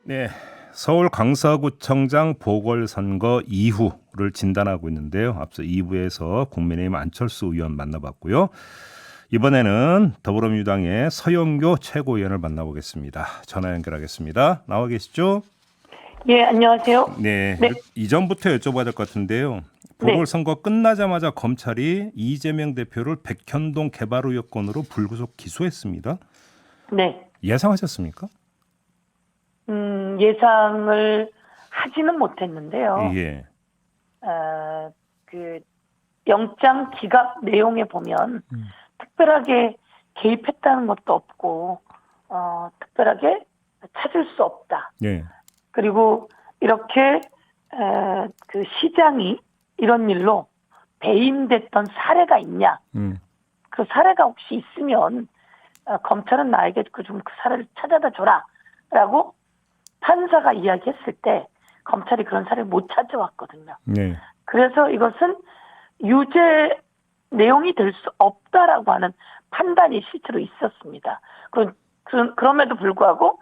네, 서울 강서구청장 보궐선거 이후를 진단하고 있는데요. 앞서 2부에서 국민의힘 안철수 의원 만나봤고요. 이번에는 더불어민주당의 서영교 최고위원을 만나보겠습니다. 전화 연결하겠습니다. 나와 계시죠? 예, 안녕하세요. 네, 네, 이전부터 여쭤봐야 될 것 같은데요. 네, 보궐선거 끝나자마자 검찰이 이재명 대표를 백현동 개발 의혹 건으로 불구속 기소했습니다. 네. 예상하셨습니까? 예상을 하지는 못했는데요. 예. 그 영장 기각 내용에 보면 특별하게 개입했다는 것도 없고, 특별하게 찾을 수 없다. 예. 그리고 이렇게 그 시장이 이런 일로 배임됐던 사례가 있냐? 그 사례가 혹시 있으면 검찰은 나에게 그 사례를 찾아다 줘라라고 판사가 이야기했을 때 검찰이 그런 사례를 못 찾아왔거든요. 네. 그래서 이것은 유죄 내용이 될 수 없다라고 하는 판단이 실제로 있었습니다. 그럼에도 불구하고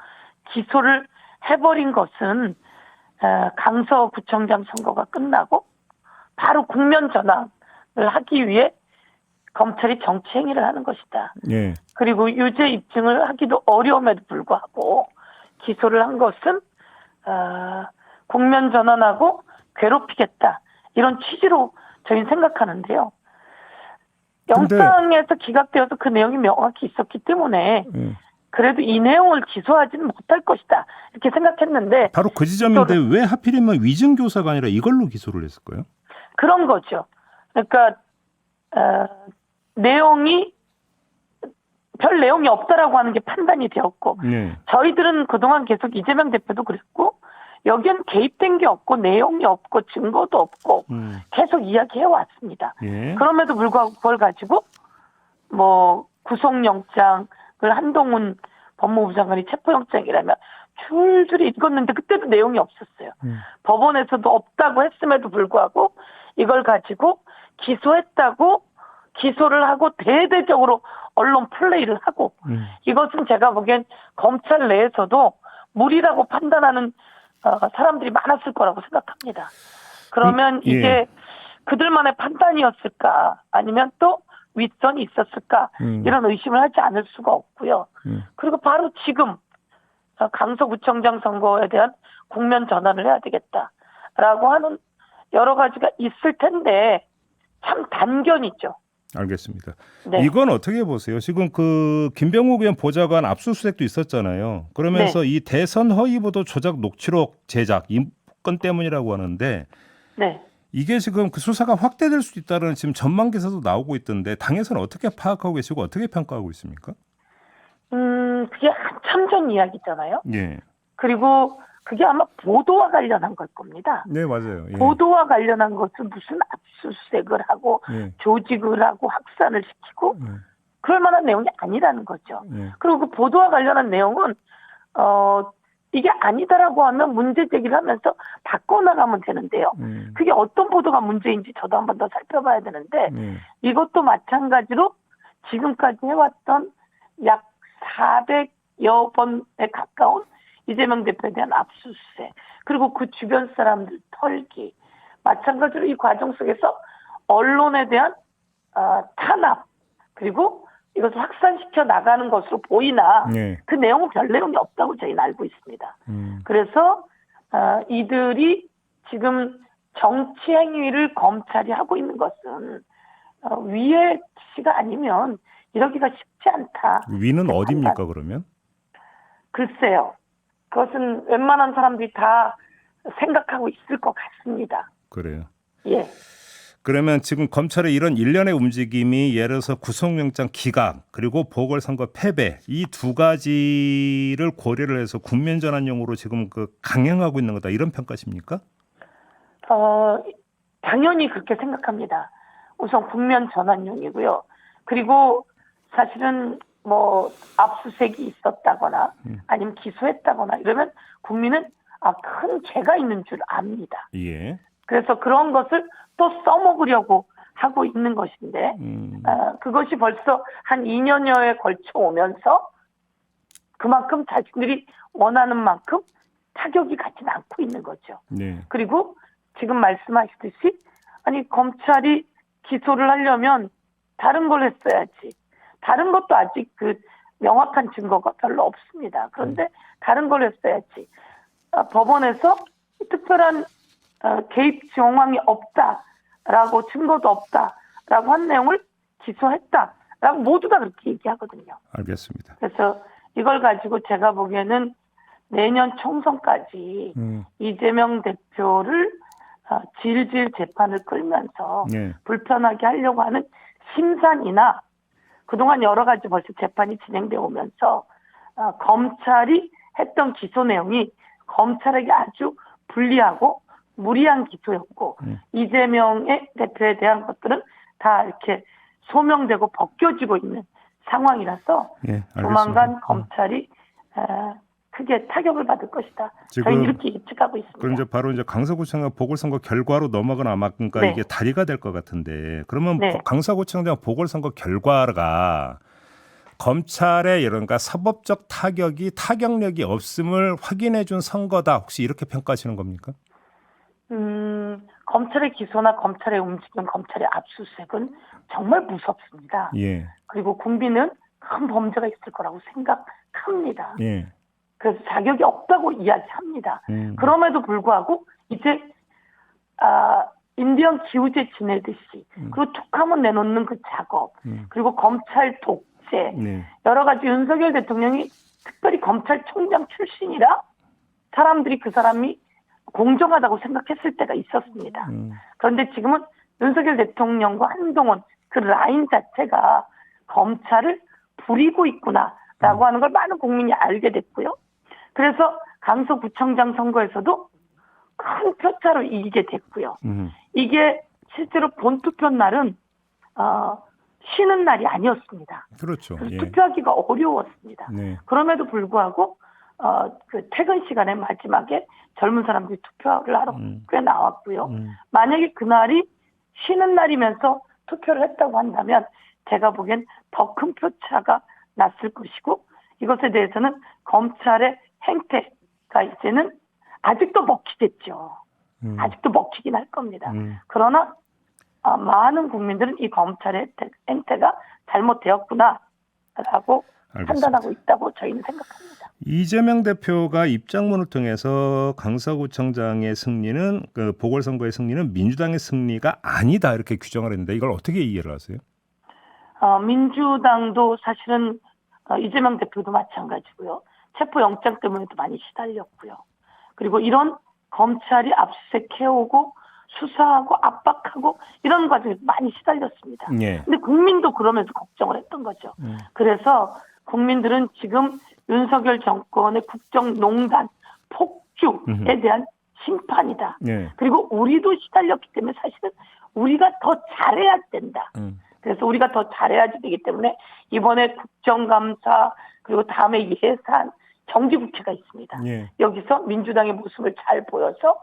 기소를 해버린 것은 강서구청장 선거가 끝나고 바로 국면 전환을 하기 위해 검찰이 정치 행위를 하는 것이다. 예. 그리고 유죄 입증을 하기도 어려움에도 불구하고 기소를 한 것은 국면 전환하고 괴롭히겠다. 이런 취지로 저희는 생각하는데요. 영장에서 기각되어서 그 내용이 명확히 있었기 때문에 그래도 이 내용을 기소하지는 못할 것이다. 이렇게 생각했는데 바로 그 지점인데 왜 하필이면 위증교사가 아니라 이걸로 기소를 했을까요? 그런 거죠. 그러니까 내용이 별 내용이 없다라고 하는 게 판단이 되었고 네. 저희들은 그동안 계속 이재명 대표도 그랬고 여기엔 개입된 게 없고 내용이 없고 증거도 없고 계속 이야기해 왔습니다. 예. 그럼에도 불구하고 그걸 가지고 뭐 구속영장을 한동훈 법무부 장관이 체포영장이라면 줄줄이 읽었는데 그때도 내용이 없었어요. 법원에서도 없다고 했음에도 불구하고 이걸 가지고 기소했다고 기소를 하고 대대적으로 언론 플레이를 하고 이것은 제가 보기엔 검찰 내에서도 무리라고 판단하는 사람들이 많았을 거라고 생각합니다. 그러면 예. 이게 그들만의 판단이었을까 아니면 또 윗선이 있었을까 이런 의심을 하지 않을 수가 없고요. 그리고 바로 지금 강서구청장 선거에 대한 국면 전환을 해야 되겠다라고 하는 여러 가지가 있을 텐데 참 단견이죠. 알겠습니다. 네. 이건 어떻게 보세요? 지금 그 김병욱 의원 보좌관 압수수색도 있었잖아요. 그러면서 네. 이 대선 허위보도 조작 녹취록 제작 이 건 때문이라고 하는데 네. 이게 지금 그 수사가 확대될 수도 있다는 지금 전망 기사도 나오고 있던데 당에서는 어떻게 파악하고 계시고 어떻게 평가하고 있습니까? 그게 한참 전 이야기잖아요. 예. 그리고 그게 아마 보도와 관련한 걸 겁니다. 네, 맞아요. 예. 보도와 관련한 것은 무슨 압수수색을 하고 예. 조직을 하고 확산을 시키고 그럴 만한 내용이 아니라는 거죠. 예. 그리고 그 보도와 관련한 내용은 이게 아니다라고 하면 문제 제기를 하면서 바꿔나가면 되는데요. 그게 어떤 보도가 문제인지 저도 한 번 더 살펴봐야 되는데 이것도 마찬가지로 지금까지 해왔던 약 400여 번에 가까운 이재명 대표에 대한 압수수색 그리고 그 주변 사람들 털기 마찬가지로 이 과정 속에서 언론에 대한 탄압 그리고 이것을 확산시켜 나가는 것으로 보이나 그 내용은 별 내용이 없다고 저희는 알고 있습니다. 그래서 이들이 지금 정치 행위를 검찰이 하고 있는 것은 위의 지시가 아니면 이러기가 쉽지 않다. 위는 어디입니까 그러면? 글쎄요. 그것은 웬만한 사람들이 다 생각하고 있을 것 같습니다. 그래요. 예. 그러면 지금 검찰의 이런 일련의 움직임이 예를 들어서 구속영장 기각 그리고 보궐선거 패배 이 두 가지를 고려를 해서 국면 전환용으로 지금 그 강행하고 있는 거다 이런 평가십니까? 당연히 그렇게 생각합니다. 우선 국면 전환용이고요. 그리고 사실은 뭐 압수수색이 있었다거나 아니면 기소했다거나 이러면 국민은 큰 죄가 있는 줄 압니다. 예. 그래서 그런 것을 또 써먹으려고 하고 있는 것인데 그것이 벌써 한 2년여에 걸쳐 오면서 그만큼 자신들이 원하는 만큼 타격이 가진 않고 있는 거죠. 네. 그리고 지금 말씀하시듯이 아니 검찰이 기소를 하려면 다른 걸 했어야지. 다른 것도 아직 그 명확한 증거가 별로 없습니다. 그런데 다른 걸 했어야지. 법원에서 특별한 개입 정황이 없다라고 증거도 없다라고 한 내용을 기소했다라고 모두 다 그렇게 얘기하거든요. 알겠습니다. 그래서 이걸 가지고 제가 보기에는 내년 총선까지 이재명 대표를 질질 재판을 끌면서 네. 불편하게 하려고 하는 심산이나 그동안 여러 가지 벌써 재판이 진행되어 오면서 검찰이 했던 기소 내용이 검찰에게 아주 불리하고 무리한 기소였고 이재명의 대표에 대한 것들은 다 이렇게 소명되고 벗겨지고 있는 상황이라서 네, 조만간 검찰이 크게 타격을 받을 것이다. 저희는 이렇게 예측하고 있습니다. 그럼 이제 바로 이제 강서구청장 보궐선거 결과로 넘어가나 아마 그러니까 네. 이게 다리가 될 것 같은데 그러면 네. 강서구청장 보궐선거 결과가 검찰의 이런가 사법적 타격력이 없음을 확인해 준 선거다. 혹시 이렇게 평가하시는 겁니까? 검찰의 기소나 검찰의 움직임, 검찰의 압수수색은 정말 무섭습니다. 예. 그리고 국민은 큰 범죄가 있을 거라고 생각합니다. 예. 그래서 자격이 없다고 이야기합니다. 그럼에도 불구하고 이제 인디언 기우제 지내듯이 그리고 툭하면 내놓는 그 작업 그리고 검찰 독재 네. 여러 가지 윤석열 대통령이 특별히 검찰총장 출신이라 사람들이 그 사람이 공정하다고 생각했을 때가 있었습니다. 그런데 지금은 윤석열 대통령과 한동훈 그 라인 자체가 검찰을 부리고 있구나라고 하는 걸 많은 국민이 알게 됐고요. 그래서 강서구청장 선거에서도 큰 표차로 이기게 됐고요. 이게 실제로 본투표 날은 쉬는 날이 아니었습니다. 그렇죠. 그래서 예. 투표하기가 어려웠습니다. 네. 그럼에도 불구하고 그 퇴근 시간에 마지막에 젊은 사람들이 투표를 하러 꽤 나왔고요. 만약에 그날이 쉬는 날이면서 투표를 했다고 한다면 제가 보기엔 더 큰 표차가 났을 것이고 이것에 대해서는 검찰의 행태가 이제는 아직도 먹히겠죠. 아직도 먹히긴 할 겁니다. 그러나 많은 국민들은 이 검찰의 행태가 잘못되었구나라고 판단하고 있다고 저희는 생각합니다. 이재명 대표가 입장문을 통해서 강서구청장의 승리는 그 보궐선거의 승리는 민주당의 승리가 아니다 이렇게 규정을 했는데 이걸 어떻게 이해를 하세요? 민주당도 사실은 이재명 대표도 마찬가지고요. 체포영장 때문에도 많이 시달렸고요. 그리고 이런 검찰이 압수수색해오고 수사하고 압박하고 이런 과정에서 많이 시달렸습니다. 예. 근데 국민도 그러면서 걱정을 했던 거죠. 그래서 국민들은 지금 윤석열 정권의 국정농단, 폭주에 대한 심판이다. 예. 그리고 우리도 시달렸기 때문에 사실은 우리가 더 잘해야 된다. 그래서 우리가 더 잘해야지 되기 때문에 이번에 국정감사 그리고 다음에 예산 정기국회가 있습니다. 예. 여기서 민주당의 모습을 잘 보여서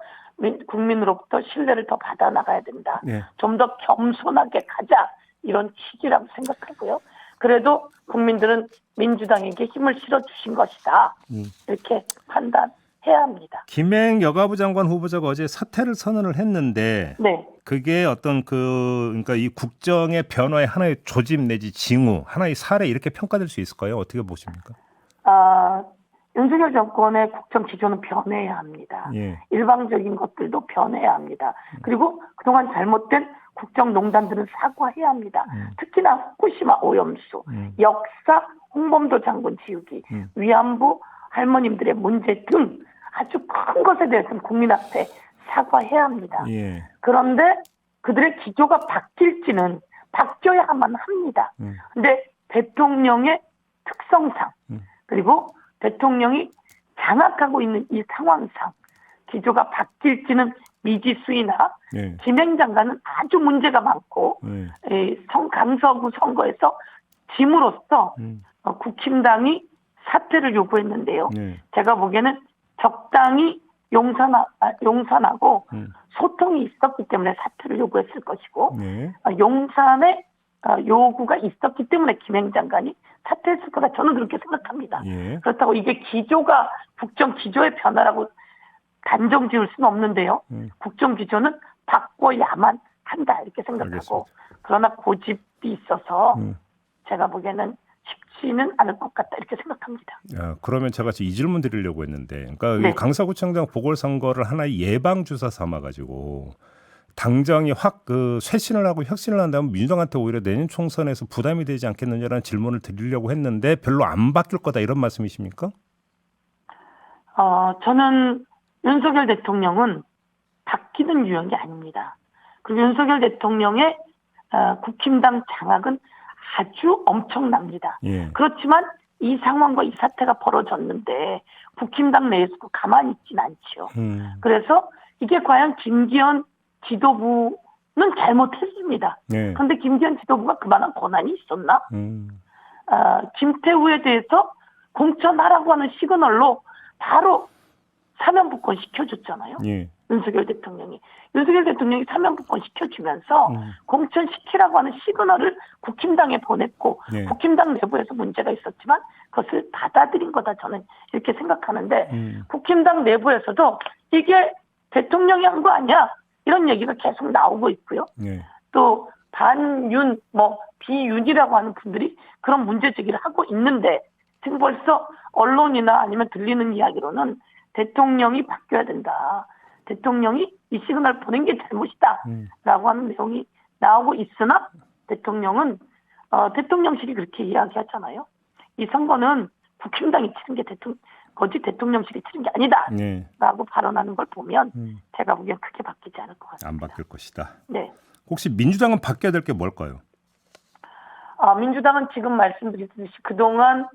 국민으로부터 신뢰를 더 받아나가야 된다. 예. 좀 더 겸손하게 가자. 이런 취지라고 생각하고요. 그래도 국민들은 민주당에게 힘을 실어주신 것이다. 이렇게 판단해야 합니다. 김행 여가부 장관 후보자가 어제 사퇴를 선언을 했는데 네. 그게 어떤 그러니까 이 국정의 변화의 하나의 조짐 내지 징후, 하나의 사례 이렇게 평가될 수 있을까요? 어떻게 보십니까? 윤석열 정권의 국정 기조는 변해야 합니다. 예. 일방적인 것들도 변해야 합니다. 그리고 그동안 잘못된 국정농단들은 사과해야 합니다. 특히나 후쿠시마 오염수, 역사 홍범도 장군 지우기, 위안부 할머님들의 문제 등 아주 큰 것에 대해서는 국민 앞에 사과해야 합니다. 예. 그런데 그들의 기조가 바뀔지는 바뀌어야만 합니다. 그런데 대통령의 특성상 그리고 대통령이 장악하고 있는 이 상황상 기조가 바뀔지는 미지수이나 예. 김행 장관은 아주 문제가 많고 강서구 선거에서 짐으로써 국힘당이 사퇴를 요구했는데요. 예. 제가 보기에는 적당히 용산하고 소통이 있었기 때문에 사퇴를 요구했을 것이고 예. 용산의 요구가 있었기 때문에 김행 장관이 사퇴했을 거다. 저는 그렇게 생각합니다. 예. 그렇다고 이게 기조가 국정 기조의 변화라고 단정 지을 수는 없는데요. 국정 기조는 바꿔야만 한다 이렇게 생각하고 알겠습니다. 그러나 고집이 있어서 제가 보기에는 쉽지는 않을 것 같다 이렇게 생각합니다. 그러면 제가 이 질문 드리려고 했는데, 그러니까 네. 이 강서구청장 보궐선거를 하나의 예방 주사 삼아가지고 당정이 확 쇄신을 하고 혁신을 한다면 민주당한테 오히려 내년 총선에서 부담이 되지 않겠느냐라는 질문을 드리려고 했는데 별로 안 바뀔 거다 이런 말씀이십니까? 저는 윤석열 대통령은 바뀌는 유형이 아닙니다. 그리고 윤석열 대통령의 국힘당 장악은 아주 엄청납니다. 예. 그렇지만 이 상황과 이 사태가 벌어졌는데 국힘당 내에서도 가만히 있지는 않죠. 그래서 이게 과연 김기현 지도부는 잘못했습니다. 예. 그런데 김기현 지도부가 그만한 권한이 있었나? 김태우에 대해서 공천하라고 하는 시그널로 바로 사면복권 시켜줬잖아요. 예. 윤석열 대통령이 사면복권 시켜주면서 공천시키라고 하는 시그널을 국힘당에 보냈고 예. 국힘당 내부에서 문제가 있었지만 그것을 받아들인 거다 저는 이렇게 생각하는데 국힘당 내부에서도 이게 대통령이 한 거 아니야 이런 얘기가 계속 나오고 있고요. 예. 또 반윤 비윤이라고 하는 분들이 그런 문제 제기를 하고 있는데 지금 벌써 언론이나 아니면 들리는 이야기로는 대통령이 바뀌어야 된다. 대통령이 이 시그널 보낸 게 잘못이다. 라고 하는 내용이 나오고 있으나 대통령은 대통령실이 그렇게 이야기하잖아요. 이 선거는 국힘당이 치른 게 거짓 대통령실이 치른 게 아니다. 네. 라고 발언하는 걸 보면 제가 보기엔 크게 바뀌지 않을 것 같습니다. 안 바뀔 것이다. 네. 혹시 민주당은 바뀌어야 될 게 뭘까요? 민주당은 지금 말씀드렸듯이 그동안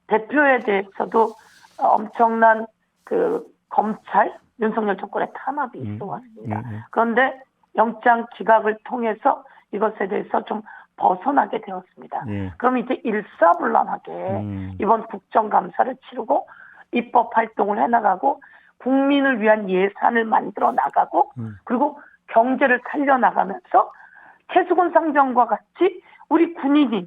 대표에 대해서도 엄청난 검찰 윤석열 정권의 탄압이 있어 왔습니다. 그런데 영장 기각을 통해서 이것에 대해서 좀 벗어나게 되었습니다. 그럼 이제 일사불란하게 이번 국정감사를 치르고 입법 활동을 해나가고 국민을 위한 예산을 만들어 나가고 그리고 경제를 살려나가면서 최수근 상정과 같이 우리 군인이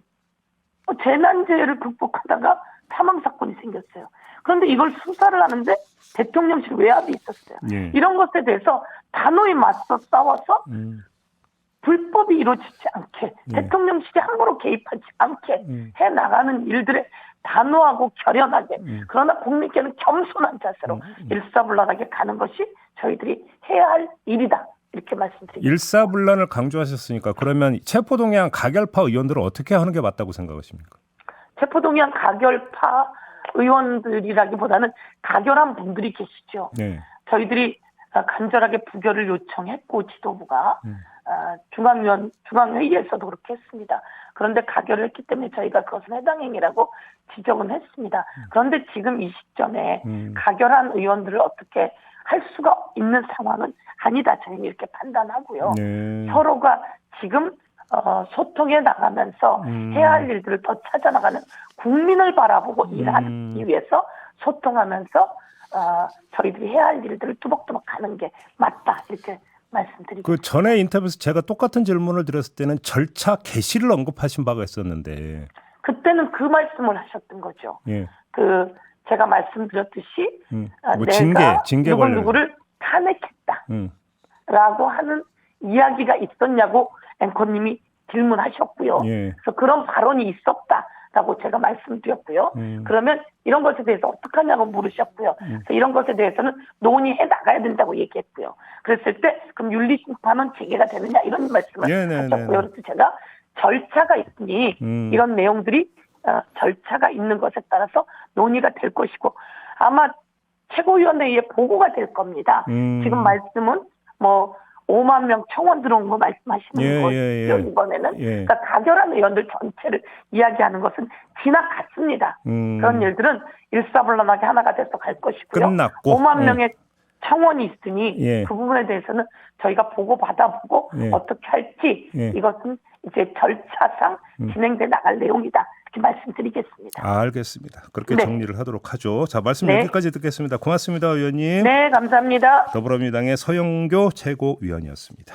재난재해를 극복하다가 사망사건이 생겼어요. 그런데 이걸 수사를 하는데 대통령실 외압이 있었어요. 이런 것에 대해서 단호히 맞서 싸워서 불법이 이루어지지 않게 대통령실이 함부로 개입하지 않게 해나가는 일들에 단호하고 결연하게 그러나 국민께는 겸손한 자세로 일사불란하게 가는 것이 저희들이 해야 할 일이다. 이렇게 말씀드립니다. 일사불란을 강조하셨으니까 그러면 체포동의안 가결파 의원들은 어떻게 하는 게 맞다고 생각하십니까? 체포동의안 가결파 의원들이라기보다는 가결한 분들이 계시죠. 네. 저희들이 간절하게 부결을 요청했고 지도부가 중앙회의에서도 그렇게 했습니다. 그런데 가결을 했기 때문에 저희가 그것은 해당 행위라고 지적은 했습니다. 그런데 지금 이 시점에 가결한 의원들을 어떻게 할 수가 있는 상황은 아니다. 저희는 이렇게 판단하고요. 네. 서로가 지금 소통해 나가면서 해야 할 일들을 더 찾아나가는 국민을 바라보고 일하기 위해서 소통하면서 저희들이 해야 할 일들을 뚜벅뚜벅 하는 게 맞다. 이렇게 말씀드리겠습니다. 그 전에 인터뷰에서 제가 똑같은 질문을 드렸을 때는 절차 개시를 언급하신 바가 있었는데 그때는 그 말씀을 하셨던 거죠. 예. 제가 말씀드렸듯이 뭐 내가 징계 관련 누구를 탄핵했다라고 하는 이야기가 있었냐고 앵커님이 질문하셨고요. 예. 그래서 그런 발언이 있었다라고 제가 말씀드렸고요. 그러면 이런 것에 대해서 어떡하냐고 물으셨고요. 그래서 이런 것에 대해서는 논의해 나가야 된다고 얘기했고요. 그랬을 때 그럼 윤리심판은 재개가 되느냐 이런 말씀을 하셨고요. 그래서 제가 절차가 있으니 이런 내용들이 절차가 있는 것에 따라서 논의가 될 것이고 아마 최고위원회에 보고가 될 겁니다. 지금 말씀은 5만 명 청원 들어온 거 말씀하시는 거예요. 이번에는. 그러니까 가결한 의원들 전체를 이야기하는 것은 지나갔습니다. 그런 일들은 일사불란하게 하나가 돼서 갈 것이고요. 끝났고. 5만 명의 청원이 있으니 그 부분에 대해서는 저희가 보고 받아보고 어떻게 할지 이것은 이제 절차상 진행돼 나갈 내용이다. 이렇게 말씀드리겠습니다. 알겠습니다. 그렇게 정리를 하도록 하죠. 자, 말씀 여기까지 듣겠습니다. 고맙습니다, 의원님. 네, 감사합니다. 더불어민주당의 서영교 최고위원이었습니다.